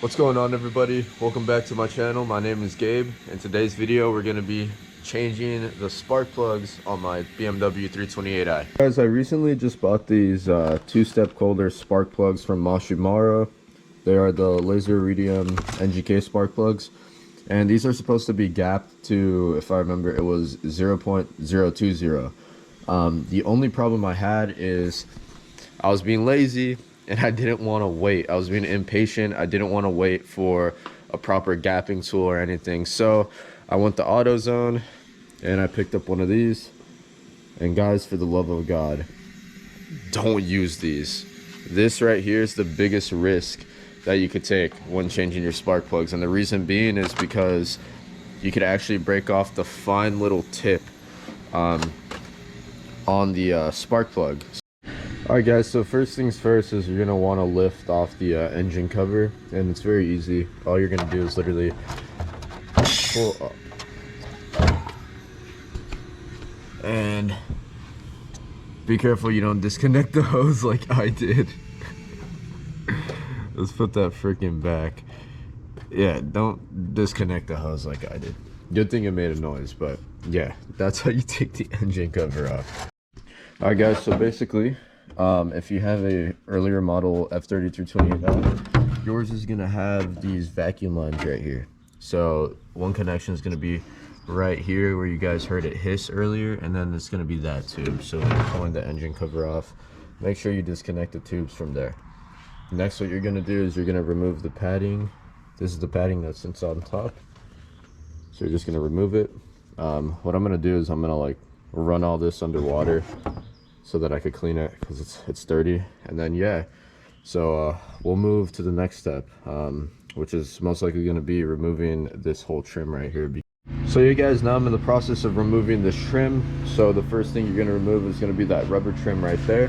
What's going on, everybody? Welcome back to my channel. My name is Gabe. In today's video we're going to be changing the spark plugs on my BMW 328i. Guys, I recently just bought these two-step coiler spark plugs from Mashimara. They are the laser iridium NGK spark plugs, and these are supposed to be gapped to, if I remember, it was 0.020. The only problem I had is I was being lazy and I didn't want to wait. I was being impatient. I didn't want to wait for a proper gapping tool or anything. So I went to AutoZone and I picked up one of these. And guys, for the love of God, don't use these. This right here is the biggest risk that you could take when changing your spark plugs. And the reason being is because you could actually break off the fine little tip on the spark plug. Alright guys, so first things first is you're going to want to lift off the engine cover, and it's very easy. All you're going to do is literally pull up. And be careful you don't disconnect the hose like I did. Let's put that freaking back. Yeah, don't disconnect the hose like I did. Good thing it made a noise, but yeah, that's how you take the engine cover off. Alright guys, so basically, if you have a earlier model F30 through 28i, yours is gonna have these vacuum lines right here. So one connection is gonna be right here where you guys heard it hiss earlier, and then it's gonna be that tube. So when you're pulling the engine cover off, make sure you disconnect the tubes from there. Next, what you're gonna do is you're gonna remove the padding. This is the padding that sits on top. So you're just gonna remove it. What I'm gonna do is I'm gonna like run all this underwater so that I could clean it because it's dirty. And then yeah, so we'll move to the next step, which is most likely going to be removing this whole trim right here. So you guys, now I'm in the process of removing this trim. So the first thing you're going to remove is going to be that rubber trim right there.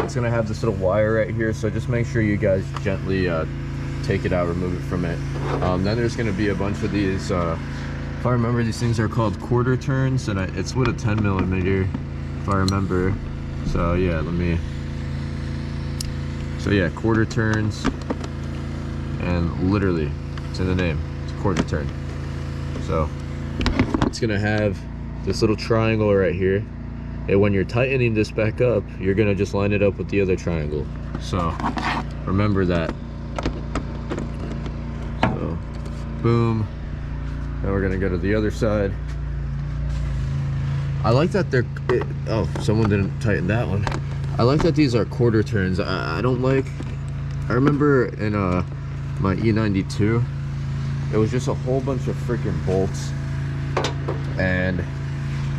It's going to have this little wire right here, so just make sure you guys gently take it out, remove it from it. Then there's going to be a bunch of these, if I remember, these things are called quarter turns, and it's with a 10mm, if I remember. So yeah, quarter turns, and literally it's in the name, it's a quarter turn. So it's gonna have this little triangle right here, and when you're tightening this back up, you're gonna just line it up with the other triangle. So remember that. So boom. Now we're gonna go to the other side. I like that oh, someone didn't tighten that one. I like that these are quarter turns. I remember in my E92, it was just a whole bunch of freaking bolts, and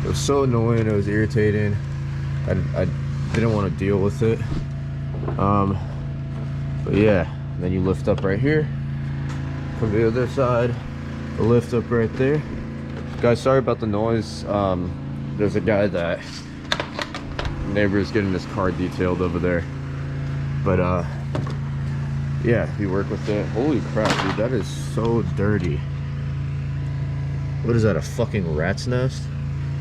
it was so annoying, it was irritating. I didn't want to deal with it. But yeah, then you lift up right here, from the other side, lift up right there. Guys, sorry about the noise. There's a guy that neighbor is getting his car detailed over there, but yeah, we work with it. Holy crap, dude, that is so dirty. What is that, a fucking rat's nest?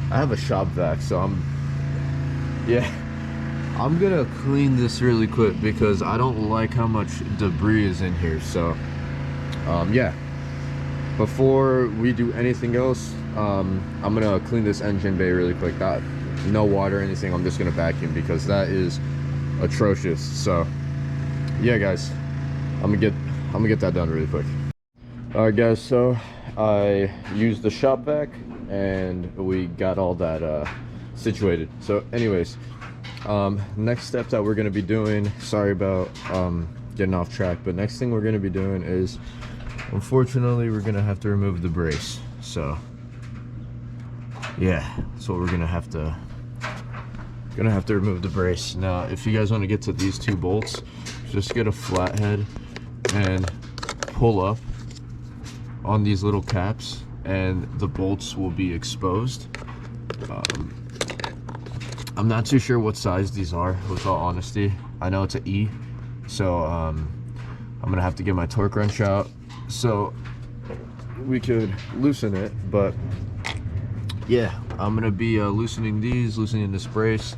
I have a shop vac, so I'm gonna clean this really quick because I don't like how much debris is in here. So yeah, before we do anything else, I'm gonna clean this engine bay really quick. No water or anything, I'm just gonna vacuum because that is atrocious. So yeah guys, I'm gonna get that done really quick. All right guys, so I used the shop vac and we got all that situated. So anyways, next step that we're gonna be doing, sorry about getting off track, but next thing we're gonna be doing is, unfortunately, we're gonna have to remove the brace. So yeah, that's what we're gonna have to remove the brace. Now if you guys want to get to these two bolts, just get a flathead and pull up on these little caps and the bolts will be exposed. I'm not too sure what size these are, with all honesty. I know it's an E, so I'm gonna have to get my torque wrench out so we could loosen it. But yeah, I'm gonna be loosening this brace,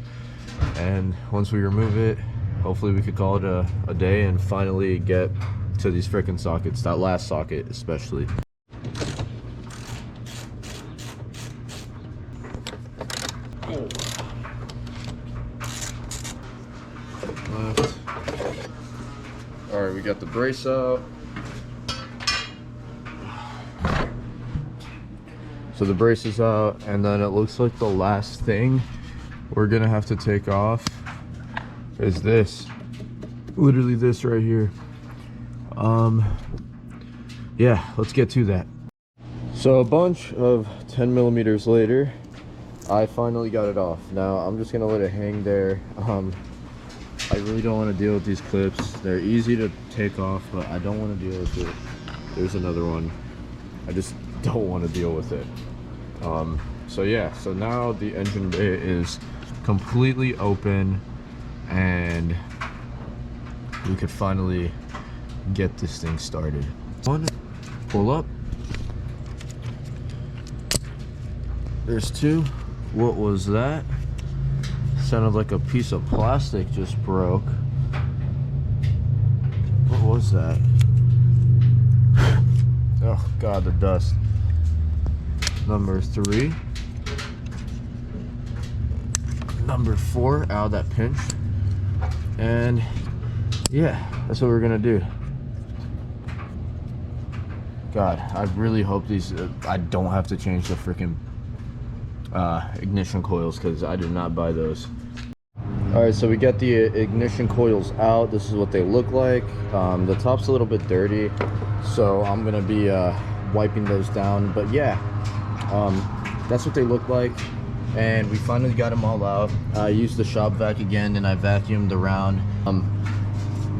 and once we remove it, hopefully we could call it a day and finally get to these freaking sockets, that last socket especially. Left. All right, we got the brace out. So the brace is out, and then it looks like the last thing we're gonna have to take off is this, literally this right here. Yeah, let's get to that. So a bunch of 10 millimeters later, I finally got it off. Now I'm just gonna let it hang there. I really don't want to deal with these clips. They're easy to take off, but I don't want to deal with it. There's another one. I just don't want to deal with it. So yeah, so now the engine bay is completely open, and we could finally get this thing started. One, pull up. There's two. What was that? Sounded like a piece of plastic just broke. What was that? Oh god, the dust. Number 3. Number 4. Ow, that pinched. And yeah, that's what we're gonna do. God, I really hope these I don't have to change the freaking ignition coils, because I did not buy those. All right, so we got the ignition coils out. This is what they look like. The top's a little bit dirty, so I'm gonna be wiping those down, but yeah, that's what they look like. And we finally got them all out. I used the shop vac again, and I vacuumed around.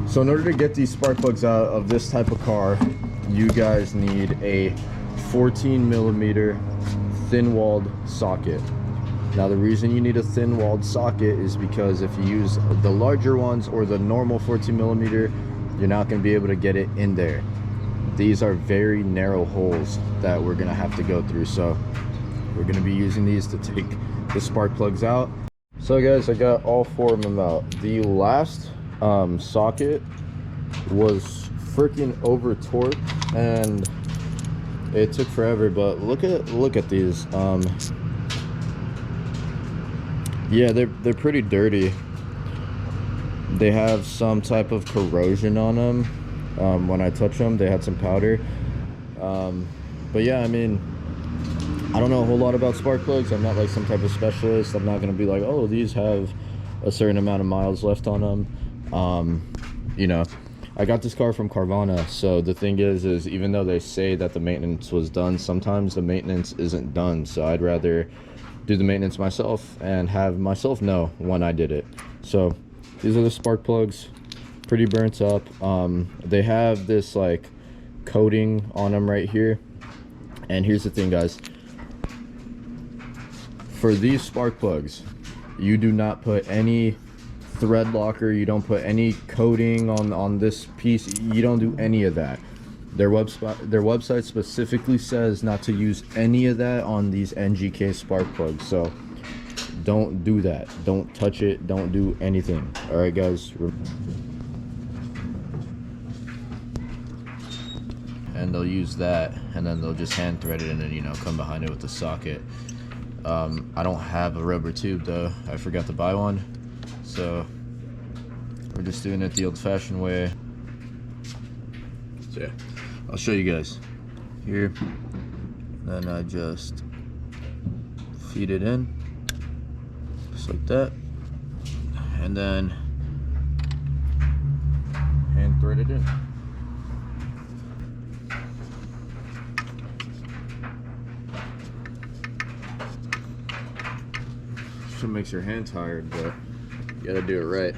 So in order to get these spark plugs out of this type of car, you guys need a 14 millimeter thin-walled socket. Now the reason you need a thin-walled socket is because if you use the larger ones or the normal 14 millimeter, you're not going to be able to get it in there. These are very narrow holes that we're going to have to go through, so we're going to be using these to take the spark plugs out. So guys, I got all 4 of them out. The last socket was freaking over torqued, and it took forever, but look at these. Yeah, they're pretty dirty. They have some type of corrosion on them. When I touch them, they had some powder. But yeah, I mean, I don't know a whole lot about spark plugs. I'm not like some type of specialist. I'm not gonna be like, oh, these have a certain amount of miles left on them. You know, I got this car from Carvana, so the thing is even though they say that the maintenance was done, sometimes the maintenance isn't done. So I'd rather do the maintenance myself and have myself know when I did it. So these are the spark plugs, pretty burnt up. They have this like coating on them right here. And here's the thing, guys. For these spark plugs, you do not put any thread locker, you don't put any coating on this piece, you don't do any of that. Their website specifically says not to use any of that on these NGK spark plugs, so don't do that. Don't touch it, don't do anything. All right guys, and they'll use that, and then they'll just hand thread it in and, you know, come behind it with the socket. I don't have a rubber tube though. I forgot to buy one, so we're just doing it the old-fashioned way. So yeah, I'll show you guys here. Then I just feed it in just like that, and then hand thread it in. Makes your hand tired, but you gotta do it right.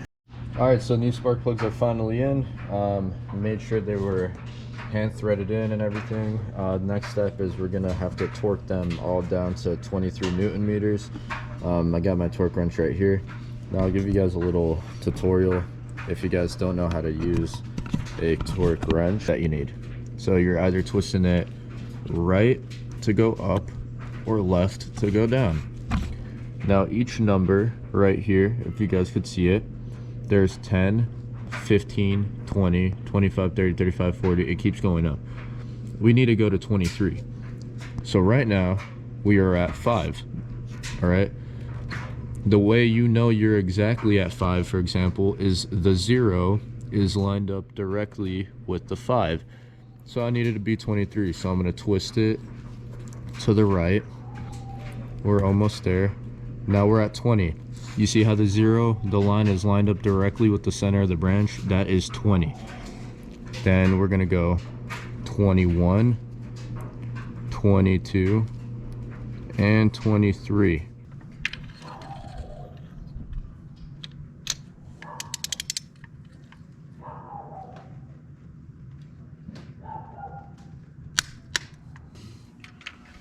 All right, so new spark plugs are finally in. Made sure they were hand threaded in and everything. Next step is we're gonna have to torque them all down to 23 Newton meters. I got my torque wrench right here. Now I'll give you guys a little tutorial if you guys don't know how to use a torque wrench that you need. So you're either twisting it right to go up or left to go down. Now each number right here, if you guys could see it, there's 10, 15, 20, 25, 30, 35, 40. It keeps going up. We need to go to 23. So right now we are at 5. All right. The way you know you're exactly at 5, for example, is the 0 is lined up directly with the 5. So I needed to be 23. So I'm going to twist it to the right. We're almost there. Now we're at 20. You see how the 0, the line is lined up directly with the center of the branch? That is 20. Then we're going to go 21, 22, and 23.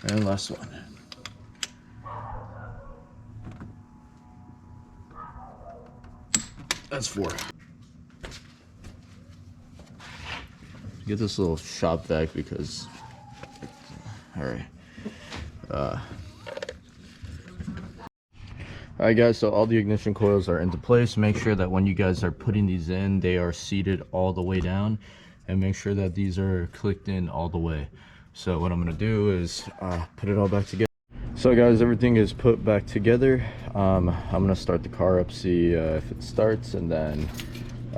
And last one. That's 4. Get this little shop vac because, all right. Alright guys, so all the ignition coils are into place. Make sure that when you guys are putting these in, they are seated all the way down, and make sure that these are clicked in all the way. So what I'm going to do is put it all back together. So guys, everything is put back together. I'm going to start the car up, see if it starts, and then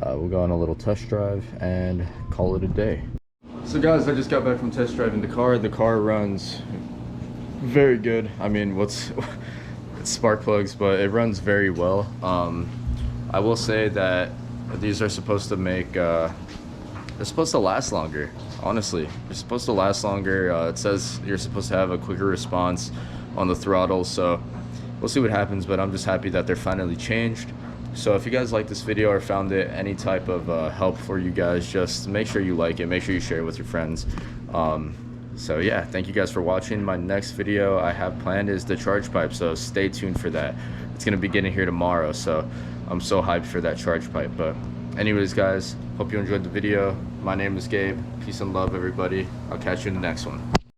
we'll go on a little test drive and call it a day. So guys, I just got back from test driving the car. The car runs very good. I mean, it's spark plugs, but it runs very well. I will say that these are supposed to make they're supposed to last longer. Honestly, they're supposed to last longer. It says you're supposed to have a quicker response on the throttle, so we'll see what happens, but I'm just happy that they're finally changed. So if you guys like this video or found it any type of help for you guys, just make sure you like it, make sure you share it with your friends. So yeah, thank you guys for watching. My next video I have planned is the charge pipe, so stay tuned for that. It's gonna be getting here tomorrow, so I'm so hyped for that charge pipe. But anyways guys, hope you enjoyed the video. My name is Gabe. Peace and love everybody. I'll catch you in the next one.